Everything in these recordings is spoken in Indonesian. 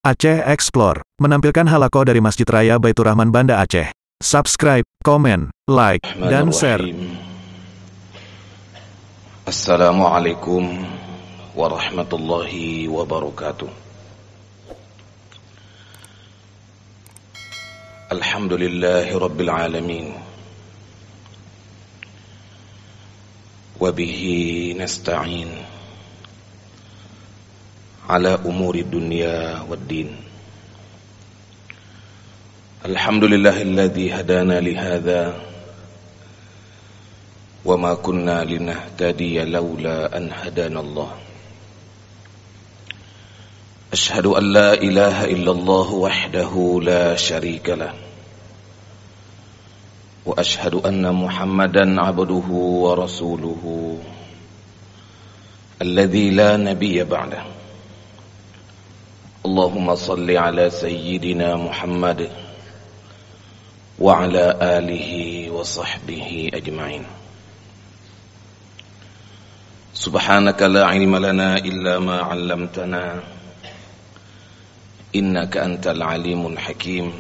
Aceh Explore menampilkan halaqah dari Masjid Raya Baitur Rahman Banda Aceh. Subscribe, komen, like, dan share. Assalamualaikum warahmatullahi wabarakatuh. Alhamdulillahi rabbil alamin. Wabihi nasta'in ala umuri dunya waddin. Alhamdulillahilladzi hadana lihadza wa ma kunna linahtadiya laula an hadana Allah. Ashhadu an la ilaha illallah wahdahu la syarika lah. Wa ashhadu anna Muhammadan abduhu wa rasuluhu alladzi la nabiyya ba'dah. Allahumma salli ala sayyidina Muhammad wa ala alihi wa sahbihi ajma'in. Subhanaka la ilma lana illa ma 'allamtana innaka antal alimul hakim.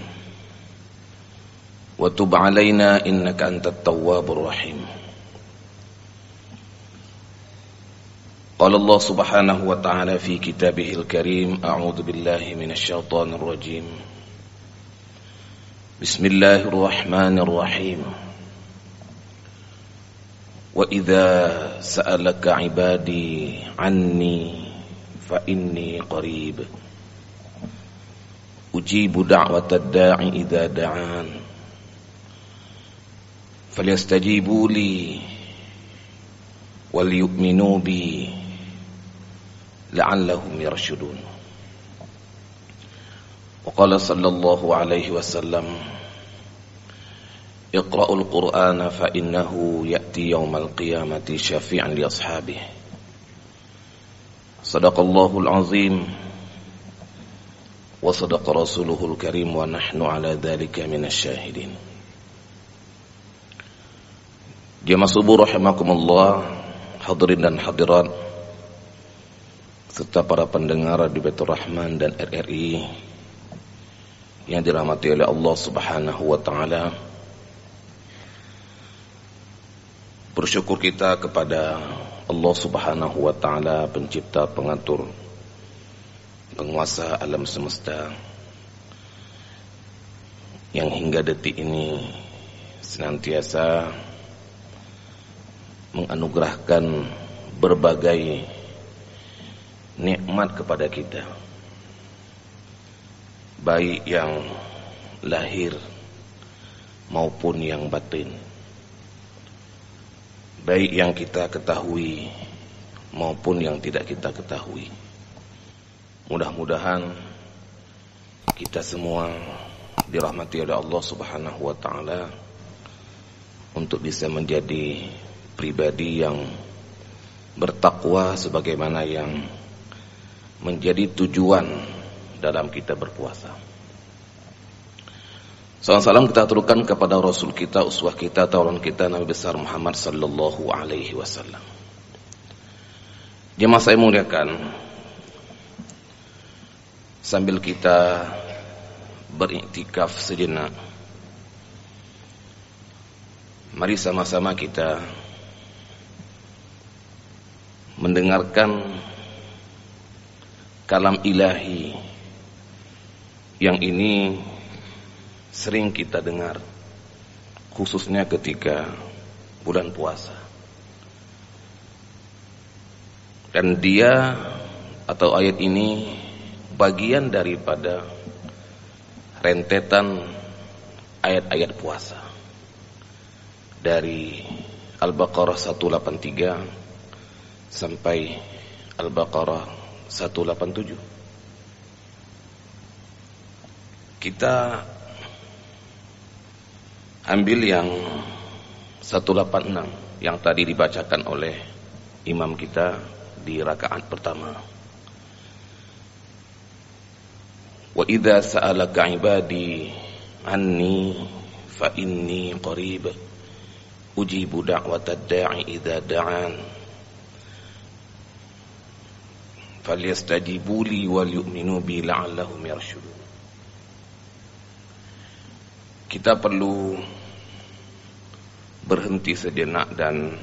Wa tub 'alaina innaka antat tawwabur rahim. Qala Allah subhanahu wa ta'ala fi kitabihil karim, a'udzu billahi minasy syaithanir rajim. Bismillahirrahmanirrahim. Wa idza sa'alaka 'ibadi 'anni fa inni qarib. Ujibu da'watad da'i idza da'an. Falyastajibu li wal yu'minu bi la'allahum yarshudun. Wa qala sallallahu alaihi wasallam, Iqra'ul Qur'ana fa innahu ya'ti yawmal qiyamati syafi'an li ashabihi. Sadaqallahul azim wa sadaqa rasuluhul karim wa nahnu ala dzalika minasy syahidin. Jamaah subuh rahimakumullah, hadirin dan hadirat serta para pendengar di Baitur Rahman dan RRI yang dirahmati oleh Allah Subhanahu wa taala. Bersyukur kita kepada Allah Subhanahu wa taala, pencipta, pengatur, penguasa alam semesta, yang hingga detik ini senantiasa menganugerahkan berbagai nikmat kepada kita, baik yang lahir maupun yang batin, baik yang kita ketahui maupun yang tidak kita ketahui. Mudah-mudahan kita semua dirahmati oleh Allah Subhanahu wa taala untuk bisa menjadi pribadi yang bertakwa sebagaimana yang menjadi tujuan dalam kita berpuasa. Salam kita aturkan kepada Rasul kita, uswah kita, tauladan kita, Nabi besar Muhammad sallallahu alaihi wasallam. Jemaah saya muliakan, sambil kita beriktikaf sejenak, mari sama-sama kita mendengarkan kalam ilahi yang ini sering kita dengar, khususnya ketika bulan puasa. Dan dia atau ayat ini bagian daripada rentetan ayat-ayat puasa dari Al-Baqarah 183 sampai Al-Baqarah 187. Kita ambil yang 186 yang tadi dibacakan oleh imam kita di rakaat pertama. Wa idza sa'alaka 'ibadi anni fa inni qarib ujibu da'watad da'i idza da'an falyastajibu li wal yu'minu bi la'allahum yarshudun. Kita perlu berhenti sejenak dan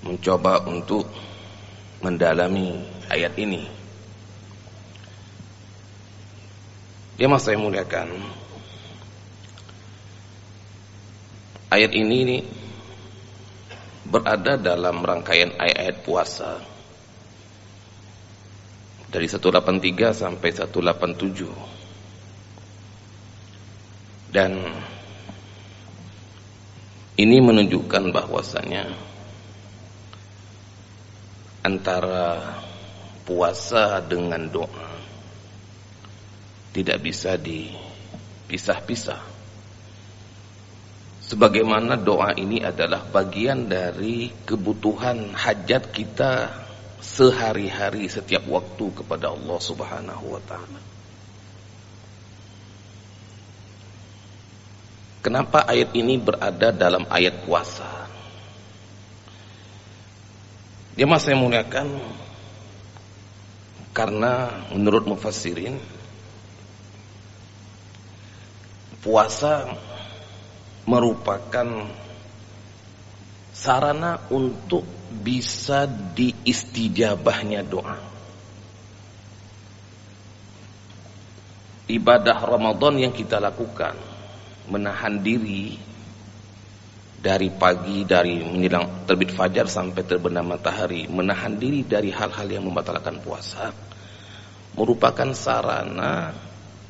mencoba untuk mendalami ayat ini. Jemaah saya muliakan, ayat ini berada dalam rangkaian ayat-ayat puasa dari 183 sampai 187, dan ini menunjukkan bahwasanya antara puasa dengan doa tidak bisa dipisah-pisah. Sebagaimana doa ini adalah bagian dari kebutuhan hajat kita sehari-hari setiap waktu kepada Allah Subhanahu wa taala. Kenapa ayat ini berada dalam ayat puasa? Jemaah saya muliakan, karena menurut mufassirin, puasa merupakan sarana untuk bisa diistijabahnya doa. Ibadah Ramadan yang kita lakukan, menahan diri dari pagi, dari menjelang terbit fajar sampai terbenam matahari, menahan diri dari hal-hal yang membatalkan puasa, merupakan sarana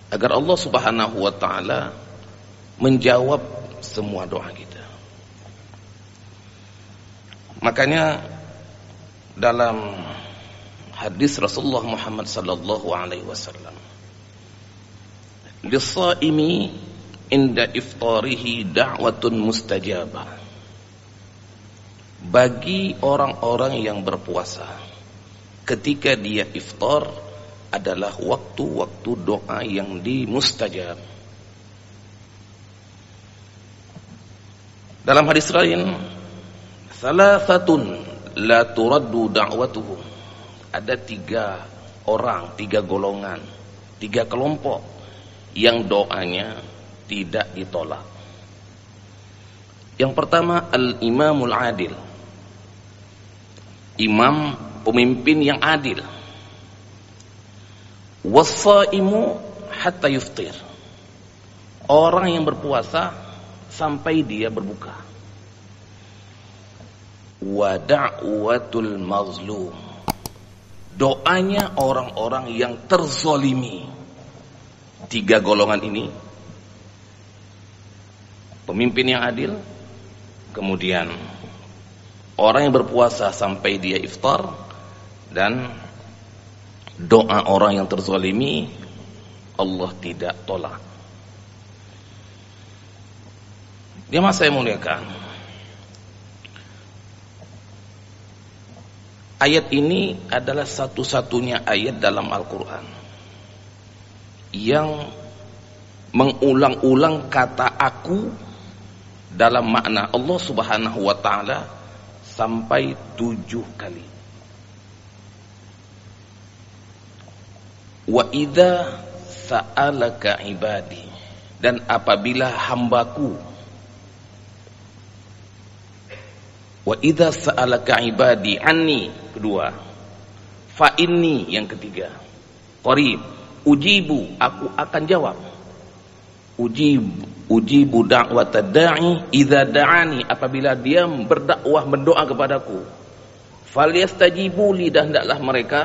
agar Allah Subhanahu wa taala menjawab semua doa kita. Makanya dalam hadis Rasulullah Muhammad sallallahu alaihi wasallam, lis-shaimi inda iftarihi da'watun mustajabah. Bagi orang-orang yang berpuasa, ketika dia iftar adalah waktu-waktu doa yang dimustajab. Dalam hadis lain, salasatun la turaddu da'watuhum. Ada 3 orang, 3 golongan, 3 kelompok yang doanya tidak ditolak. Yang pertama, al-imamul adil. Imam, pemimpin yang adil. Was-shaimu hatta yuftir. Orang yang berpuasa sampai dia berbuka. Wa da'watul mazlum. Doanya orang-orang yang terzolimi. 3 golongan ini, pemimpin yang adil, kemudian orang yang berpuasa sampai dia iftar, dan doa orang yang terzalimi, Allah tidak tolak. Jemaah saya muliakan, ayat ini adalah satu-satunya ayat dalam Al-Quran yang mengulang-ulang kata aku dalam makna Allah Subhanahu wa taala sampai 7 kali. Wa idza sa'alaka ibadi, dan apabila hambaku, wa idza sa'alaka ibadi anni, kedua, fa inni, yang ketiga, qarib, ujibu, aku akan jawab. Ujibu da'watad da'i idza da'ani, apabila dia berdakwah, berdoa kepadaku. Falyastajibu li, dan hendaklah mereka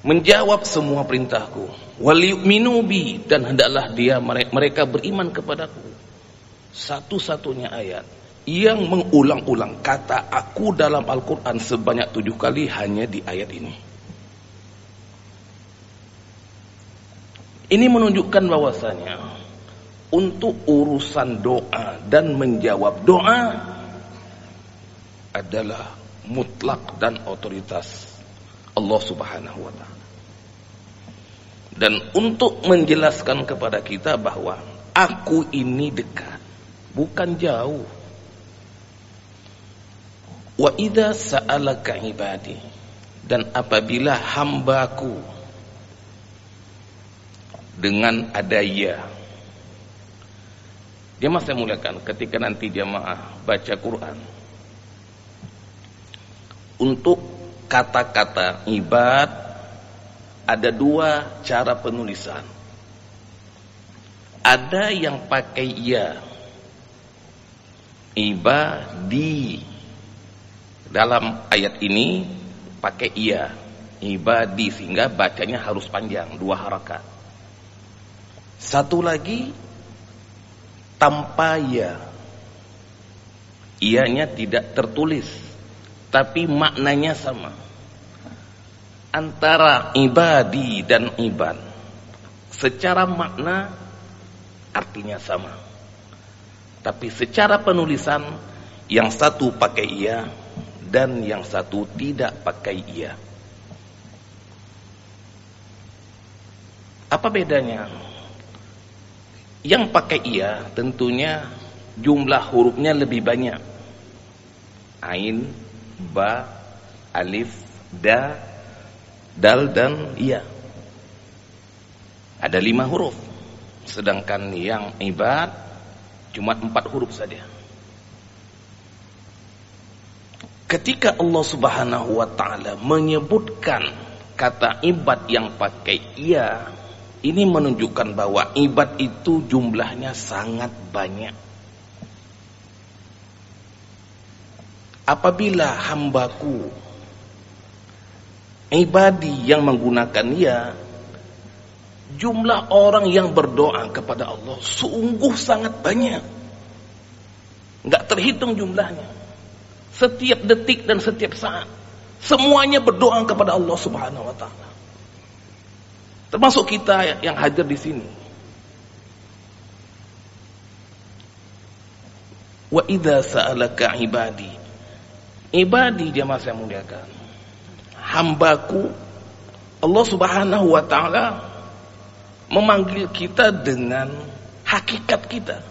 menjawab semua perintahku. Wal yu'minu bi, dan hendaklah mereka beriman kepadaku. Satu-satunya ayat yang mengulang-ulang kata aku dalam Al-Quran sebanyak 7 kali hanya di ayat ini. Ini menunjukkan bahwasanya untuk urusan doa dan menjawab doa adalah mutlak dan otoritas Allah Subhanahu wa taala. Dan untuk menjelaskan kepada kita bahwa aku ini dekat, bukan jauh. Wa idza sa'alaka ibadi, Dan apabila hambaku, dengan ada ya, jemaah saya muliakan, ketika nanti jemaah baca Quran, untuk kata-kata ibad ada dua cara penulisan. Ada yang pakai ya, ibadi. Dalam ayat ini pakai ya, ibadi, sehingga bacanya harus panjang, 2 harakat. Satu lagi tanpa ya, ianya tidak tertulis, tapi maknanya sama. Antara ibadi dan ibad, secara makna artinya sama, tapi secara penulisan yang satu pakai iya dan yang satu tidak pakai iya. Apa bedanya? Yang pakai iya tentunya jumlah hurufnya lebih banyak. Ain, ba, alif, da, dal, dan iya. Ada 5 huruf. Sedangkan yang ibad cuma 4 huruf saja. Ketika Allah Subhanahu wa ta'ala menyebutkan kata ibad yang pakai iya, ini menunjukkan bahwa ibad itu jumlahnya sangat banyak. Apabila hambaku, ibadi yang menggunakan ya, jumlah orang yang berdoa kepada Allah sungguh sangat banyak, nggak terhitung jumlahnya. Setiap detik dan setiap saat semuanya berdoa kepada Allah Subhanahu wa ta'ala, termasuk kita yang hadir di sini. Wa idza sa'alaka ibadi, ibadi jemaah saya muliakan, hambaku, Allah Subhanahu wa ta'ala memanggil kita dengan hakikat kita,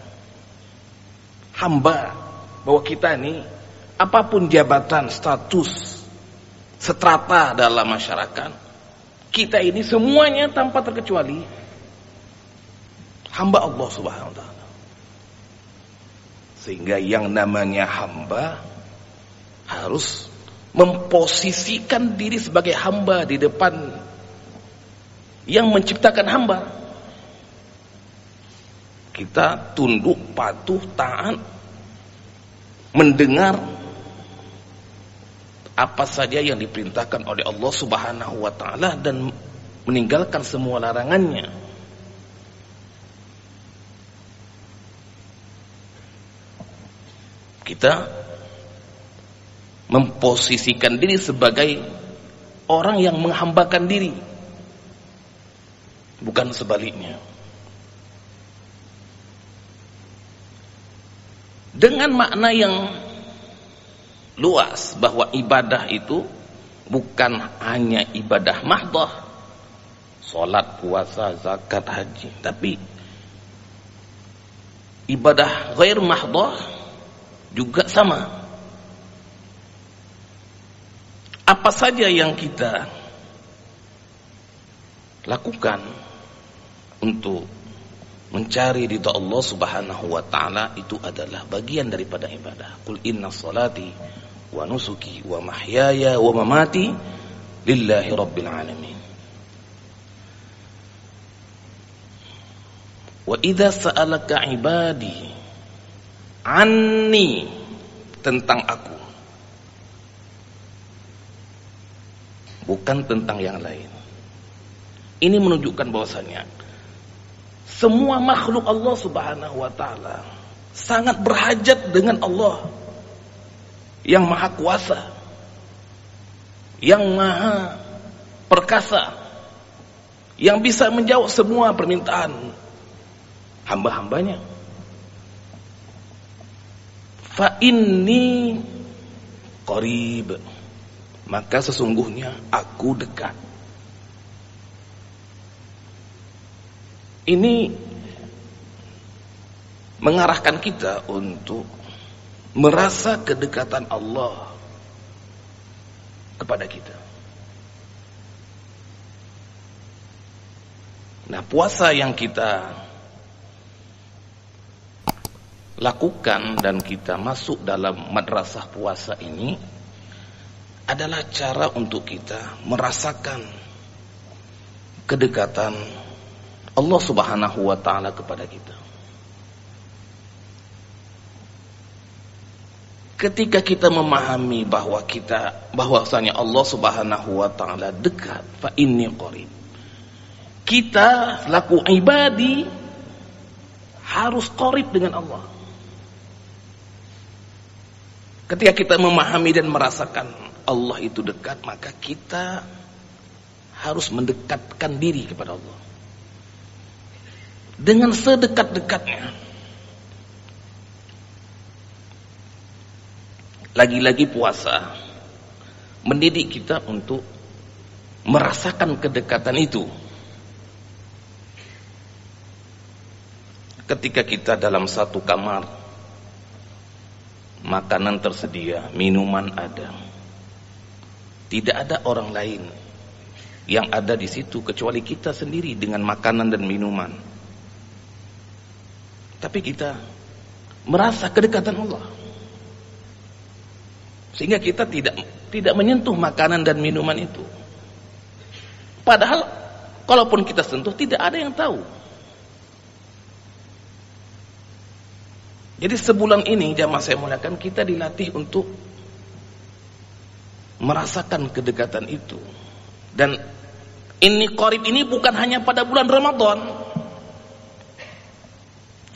hamba. Bahwa kita ini apapun jabatan, status, strata dalam masyarakat, kita ini semuanya tanpa terkecuali hamba Allah Subhanahu wa ta'ala. Sehingga yang namanya hamba harus memposisikan diri sebagai hamba di depan yang menciptakan hamba. Kita tunduk, patuh, taat, mendengar apa saja yang diperintahkan oleh Allah Subhanahu wa ta'ala dan meninggalkan semua larangannya. Kita memposisikan diri sebagai orang yang menghambakan diri, bukan sebaliknya. Dengan makna yang luas, bahwa ibadah itu bukan hanya ibadah mahdoh, salat, puasa, zakat, haji, tapi ibadah ghair mahdoh juga sama. Apa saja yang kita lakukan untuk mencari ridha Allah Subhanahu wa ta'ala, itu adalah bagian daripada ibadah. Qul inna salati wa nusuki wa mahyaya wa mamati lillahi rabbil alamin. Wa idza sa'alaka ibadi anni, tentang aku, bukan tentang yang lain. Ini menunjukkan bahwasanya semua makhluk Allah Subhanahu wa ta'ala sangat berhajat dengan Allah yang maha kuasa, yang maha perkasa, yang bisa menjawab semua permintaan hamba-hambanya. Fa inni qarib, maka sesungguhnya aku dekat. Ini mengarahkan kita untuk merasa kedekatan Allah kepada kita. Nah, puasa yang kita lakukan dan kita masuk dalam madrasah puasa ini adalah cara untuk kita merasakan kedekatan Allah Subhanahu wa taala kepada kita. Ketika kita memahami bahwasanya Allah Subhanahu wa taala dekat, fa inni qarib. Kita selaku ibadi harus qarib dengan Allah. Ketika kita memahami dan merasakan Allah itu dekat, maka kita harus mendekatkan diri kepada Allah dengan sedekat-dekatnya. Lagi-lagi puasa mendidik kita untuk merasakan kedekatan itu. Ketika kita dalam satu kamar, makanan tersedia, minuman ada, tidak ada orang lain yang ada di situ kecuali kita sendiri dengan makanan dan minuman. Tapi kita merasa kedekatan Allah, sehingga kita tidak menyentuh makanan dan minuman itu. Padahal kalaupun kita sentuh, tidak ada yang tahu. Jadi sebulan ini jamaah saya muliakan, kita dilatih untuk merasakan kedekatan itu. Dan ini qarib ini bukan hanya pada bulan Ramadan.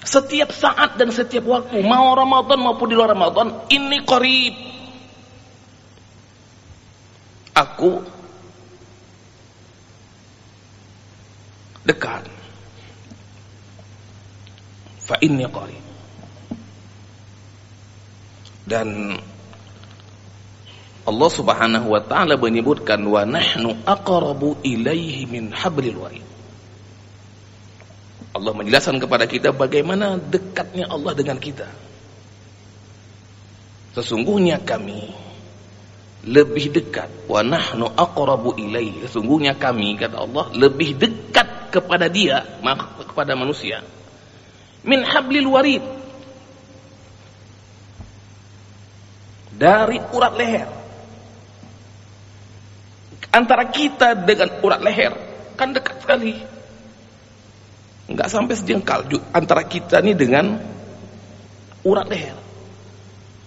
Setiap saat dan setiap waktu, mau Ramadan maupun di luar Ramadan, ini qarib. Aku dekat. Fa inni qarib. Dan Allah Subhanahu wa taala menyebutkan wa nahnu aqrabu ilaihi min hablil warid. Allah menjelaskan kepada kita bagaimana dekatnya Allah dengan kita. Sesungguhnya kami lebih dekat, wa nahnu aqrabu ilaihi, sesungguhnya kami, kata Allah, lebih dekat kepada dia, kepada manusia, min hablil warid, dari urat leher. Antara kita dengan urat leher kan dekat sekali, nggak sampai sejengkal antara kita ini dengan urat leher.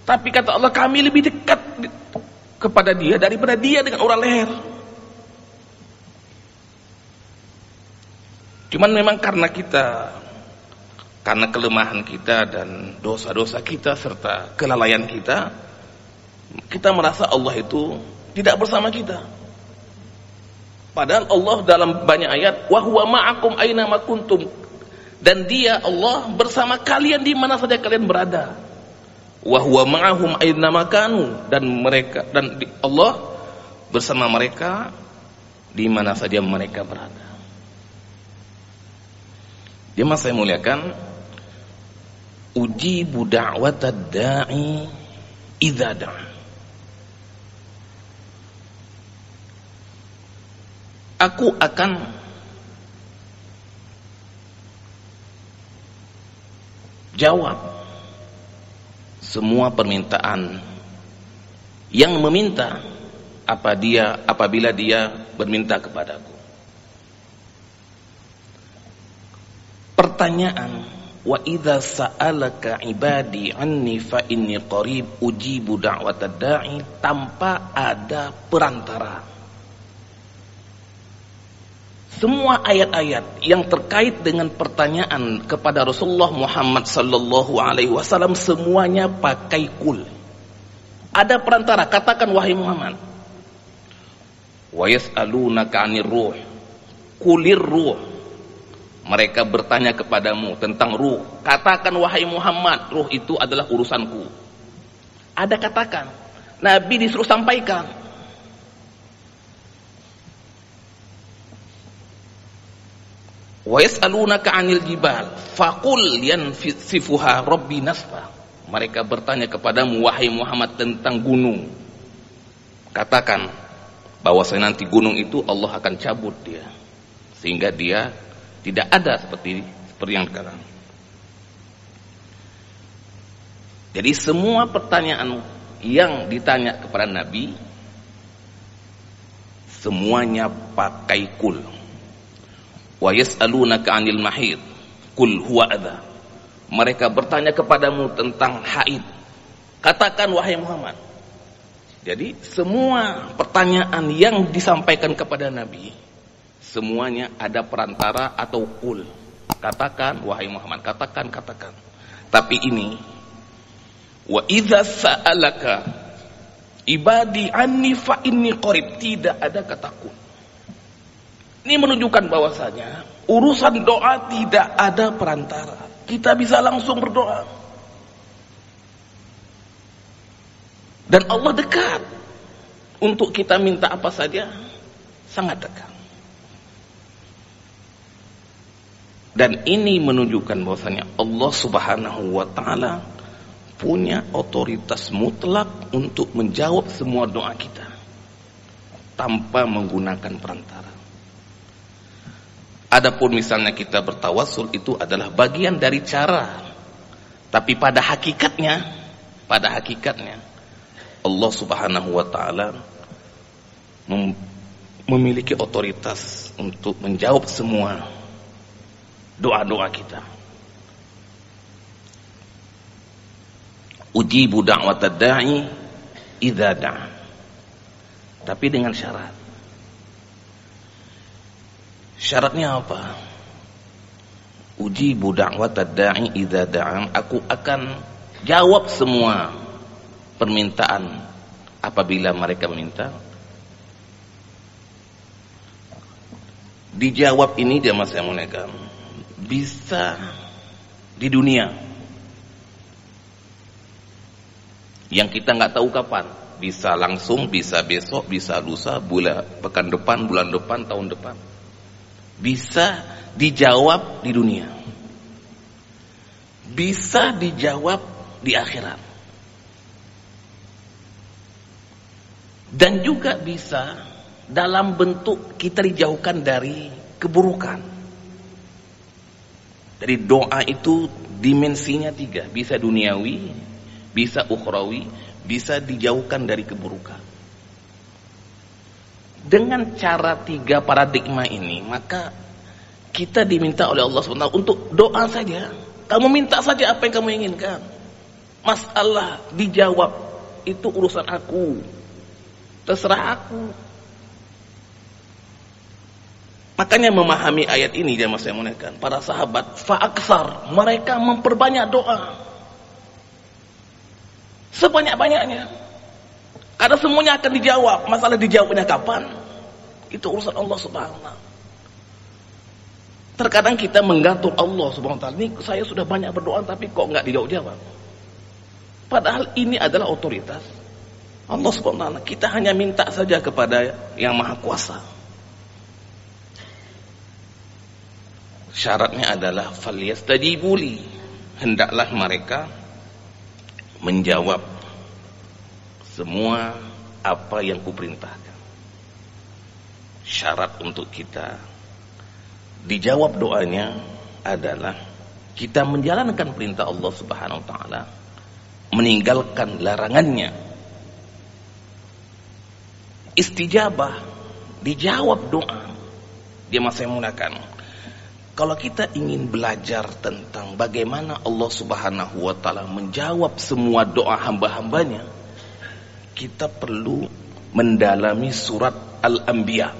Tapi kata Allah, kami lebih dekat kepada dia daripada dia dengan urat leher. Cuman memang karena kelemahan kita dan dosa-dosa kita serta kelalaian kita merasa Allah itu tidak bersama kita. Padahal Allah dalam banyak ayat, wa huwa ma'akum aina ma kuntum, dan dia Allah bersama kalian di mana saja kalian berada. Wa huwa ma'ahum aina ma kanu, dan Allah bersama mereka di mana saja mereka berada. Jemaah saya muliakan, ujibu da'watad da'i idza da'a. Aku akan jawab semua permintaan yang meminta apabila dia berminta kepadaku. Pertanyaan, wa idza sa'alaka ibadi anni fa inni qarib ujibu da'watad da'i, tanpa ada perantara. Semua ayat-ayat yang terkait dengan pertanyaan kepada Rasulullah Muhammad sallallahu alaihi wasallam semuanya pakai kul. Ada perantara, katakan wahai Muhammad. Wa yas'alunaka 'anir ruh. Kulir ruh. Mereka bertanya kepadamu tentang ruh. Katakan wahai Muhammad, ruh itu adalah urusanku. Ada katakan. Nabi disuruh sampaikan. Wa yas'alunaka 'anil jibal faqul yansifuha rabbi nasfa. Mereka bertanya kepadamu wahai Muhammad tentang gunung. Katakan bahwa nanti gunung itu Allah akan cabut dia, sehingga dia Tidak ada seperti yang sekarang. Jadi semua pertanyaan yang ditanya kepada Nabi semuanya pakai kul. Wa yas'alunaka 'anil mahid qul huwa adza. Mereka bertanya kepadamu tentang haid. Katakan wahai Muhammad. Jadi semua pertanyaan yang disampaikan kepada Nabi semuanya ada perantara atau kul. Katakan wahai Muhammad, katakan. Tapi ini wa idza sa'alaka ibadi anni fa inni qarib, tidak ada kata kul. Ini menunjukkan bahwasanya urusan doa tidak ada perantara. Kita bisa langsung berdoa. Dan Allah dekat. Untuk kita minta apa saja, sangat dekat. Dan ini menunjukkan bahwasanya Allah Subhanahu wa taala punya otoritas mutlak untuk menjawab semua doa kita tanpa menggunakan perantara. Adapun misalnya kita bertawassul, itu adalah bagian dari cara. Tapi pada hakikatnya Allah Subhanahu wa taala memiliki otoritas untuk menjawab semua doa-doa kita. Ujibu da'watad da'i idza da'a. Tapi dengan syarat. Syaratnya apa? Ujibu da'watad da'i idza da'a. Aku akan jawab semua permintaan apabila mereka meminta. Dijawab ini jamaah saya muliakan, bisa di dunia yang kita nggak tahu kapan, bisa langsung, bisa besok, bisa lusa, pekan depan, bulan depan, tahun depan, bisa dijawab di dunia, bisa dijawab di akhirat. Dan juga bisa dalam bentuk kita dijauhkan dari keburukan. Jadi doa itu dimensinya 3. Bisa duniawi, bisa ukhrawi, bisa dijauhkan dari keburukan. Dengan cara 3 paradigma ini, maka kita diminta oleh Allah SWT untuk doa saja. Kamu minta saja apa yang kamu inginkan. Masalah dijawab, itu urusan aku. Terserah aku. Makanya memahami ayat ini jamaah saya muliakan, para sahabat fa'aksar, mereka memperbanyak doa sebanyak-banyaknya, karena semuanya akan dijawab. Masalah dijawabnya kapan, itu urusan Allah Subhanahu wa ta'ala. Terkadang kita menggantung Allah Subhanahu wa ta'ala, ini saya sudah banyak berdoa tapi kok nggak dijawab. Padahal ini adalah otoritas Allah Subhanahu wa ta'ala. Kita hanya minta saja kepada Yang Maha Kuasa. Syaratnya adalah falyastajibuli, hendaklah mereka menjawab semua apa yang kuperintahkan. Syarat untuk kita dijawab doanya adalah kita menjalankan perintah Allah Subhanahu wa ta'ala, meninggalkan larangannya. Istijabah, dijawab doa. Dia masih menggunakan. Kalau kita ingin belajar tentang bagaimana Allah Subhanahu wa ta'ala menjawab semua doa hamba-hambanya, kita perlu mendalami surat Al-Anbiya.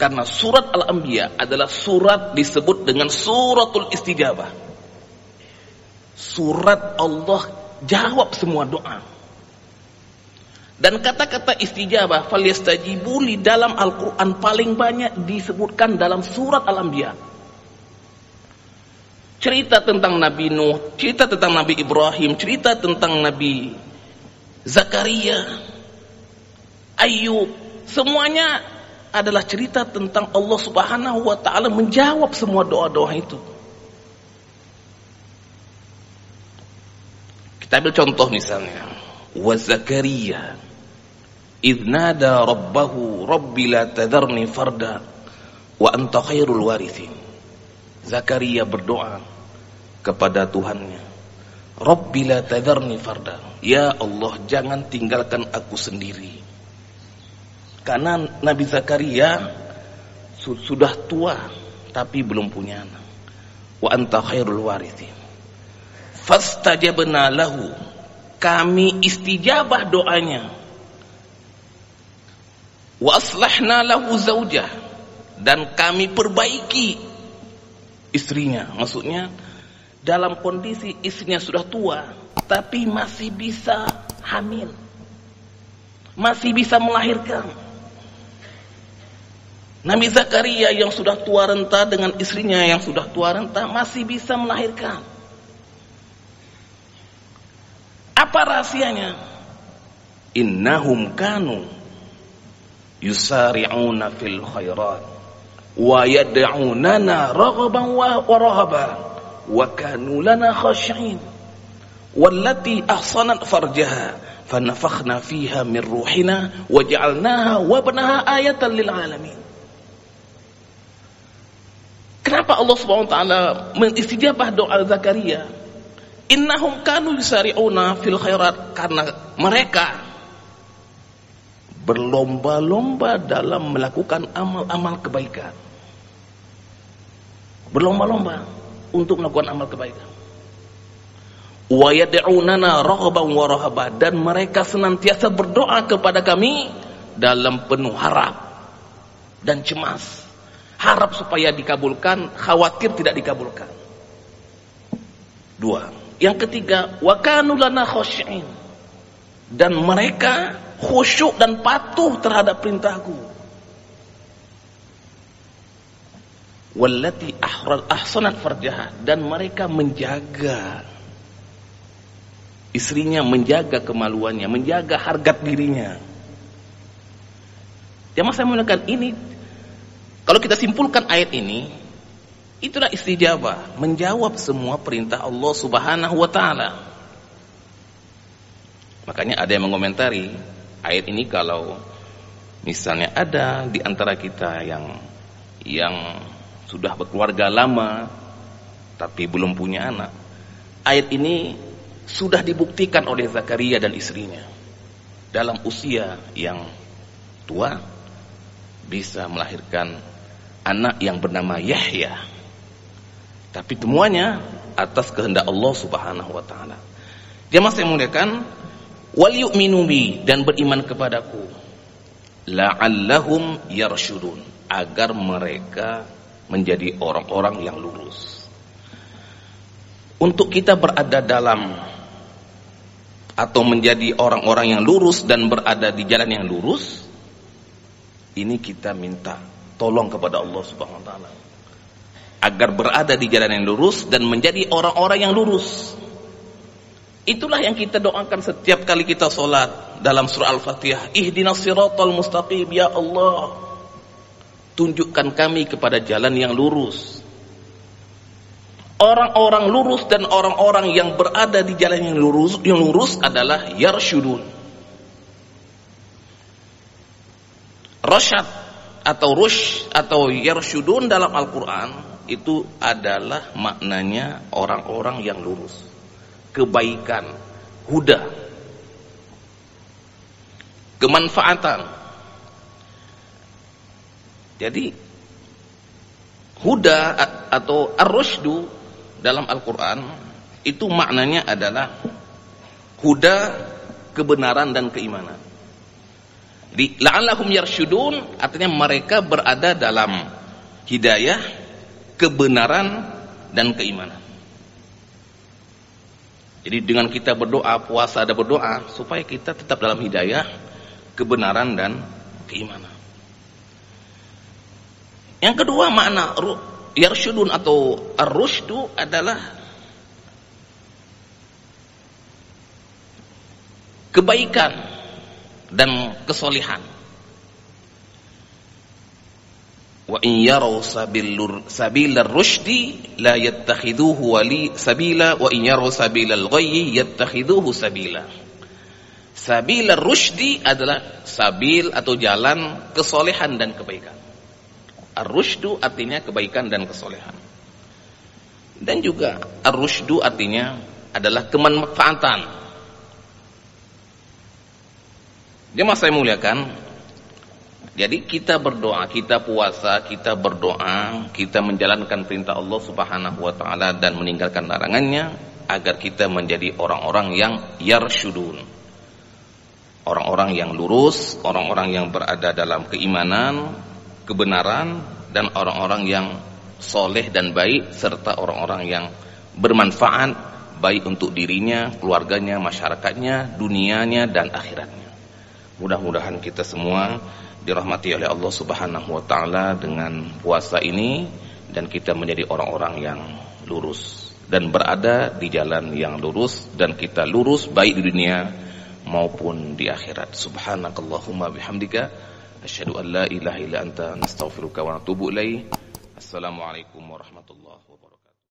Karena surat Al-Anbiya adalah surat disebut dengan suratul istijabah. Surat Allah jawab semua doa. Dan kata-kata istijabah falyastajibuli dalam Al-Quran paling banyak disebutkan dalam surat Al-Anbiya. Cerita tentang Nabi Nuh, cerita tentang Nabi Ibrahim, cerita tentang Nabi Zakaria, Ayub, semuanya adalah cerita tentang Allah Subhanahu wa ta'ala menjawab semua doa-doa itu. Kita ambil contoh misalnya, wa Zakaria idh nada rabbahu rabbi la tadharni farda wa anta khairul warithin. Zakaria berdoa kepada Tuhannya, Rabbi la tadharni farda. Ya Allah, jangan tinggalkan aku sendiri. Karena Nabi Zakaria sudah tua tapi belum punya anak. Wa anta khairul warithin. Fastajabna lahu. Kami istijabah doanya. Wa aslahna lahu zaujah. Dan kami perbaiki istrinya. Maksudnya dalam kondisi istrinya sudah tua tapi masih bisa hamil, masih bisa melahirkan. Nabi Zakaria yang sudah tua renta dengan istrinya yang sudah tua renta masih bisa melahirkan. Apa rahasianya? Innahum kanu yusari'una fil khairat wa yad'unana raghaban wa rahaban wa kanu lana khashi'in wallati ahsanat farjaha fanafakhna fiha min ruhina wa ja'alnaha wa ibnaha ayatan lil alamin. Kenapa Allah Subhanahu wa taala mengistijabah doa Zakaria? Innahum kanu yusari'una fil khairat, karena mereka berlomba-lomba dalam melakukan amal-amal kebaikan. Berlomba-lomba untuk melakukan amal kebaikan. Wa yad'unana raghaban wa rahaba, dan mereka senantiasa berdoa kepada kami dalam penuh harap dan cemas. Harap supaya dikabulkan, khawatir tidak dikabulkan. Dua. Yang ketiga, wa kanu lana khashi'in, dan mereka khusyuk dan patuh terhadap perintahku. Wallati ahsanat farjaha, dan mereka menjaga istrinya, menjaga kemaluannya, menjaga harga dirinya. Yang saya mengatakan ini, kalau kita simpulkan ayat ini, itulah istijabah, menjawab semua perintah Allah Subhanahu wa taala. Makanya ada yang mengomentari ayat ini, kalau misalnya ada di antara kita yang sudah berkeluarga lama tapi belum punya anak, ayat ini sudah dibuktikan oleh Zakaria dan istrinya. Dalam usia yang tua bisa melahirkan anak yang bernama Yahya. Tapi semuanya atas kehendak Allah Subhanahu wa taala. Jamaah saya muliakan, wal yu'minu bi, dan beriman kepadaku, la'allahum yarsyudun, agar mereka menjadi orang-orang yang lurus. Untuk kita berada dalam atau menjadi orang-orang yang lurus dan berada di jalan yang lurus, ini kita minta tolong kepada Allah Subhanahu wa taala agar berada di jalan yang lurus dan menjadi orang-orang yang lurus. Itulah yang kita doakan setiap kali kita sholat dalam surah Al-Fatihah. Ihdinas siratal mustaqim, ya Allah, tunjukkan kami kepada jalan yang lurus. Orang-orang lurus dan orang-orang yang berada di jalan yang lurus adalah yarsyudun. Rasyad atau rush atau yarsyudun dalam Al-Quran itu adalah maknanya orang-orang yang lurus, kebaikan, huda, kemanfaatan. Jadi huda atau ar-rusydu dalam Al-Quran itu maknanya adalah huda, kebenaran dan keimanan. La'allahum yarsyudun artinya mereka berada dalam hidayah, kebenaran dan keimanan. Jadi dengan kita berdoa, puasa ada berdoa supaya kita tetap dalam hidayah, kebenaran dan keimanan. Yang kedua, makna yarsyudun atau ar-rusydu adalah kebaikan dan kesolihan. Wa in yaraw sabilar rusydi la yattakhiduhu sabila wa in yaraw sabilal ghayyi yattakhiduhu sabila. Sabilar rusydi adalah sabil atau jalan kesolehan dan kebaikan. Ar-rusydu artinya kebaikan dan kesolehan. Dan juga ar-rusydu artinya adalah kemanfaatan. Jemaah saya muliakan, jadi kita berdoa, kita puasa, kita berdoa, kita menjalankan perintah Allah Subhanahu wa taala dan meninggalkan larangannya agar kita menjadi orang-orang yang yarsyudun. Orang-orang yang lurus, orang-orang yang berada dalam keimanan, kebenaran, dan orang-orang yang soleh dan baik, serta orang-orang yang bermanfaat baik untuk dirinya, keluarganya, masyarakatnya, dunianya, dan akhiratnya. Mudah-mudahan kita semua dirahmati oleh Allah Subhanahu wa taala dengan puasa ini, dan kita menjadi orang-orang yang lurus dan berada di jalan yang lurus, dan kita lurus baik di dunia maupun di akhirat. Subhanakallahumma bihamdika asyhadu an la ilaha illa anta nastaghfiruka wa natubu ilaik. Assalamualaikum warahmatullahi wabarakatuh.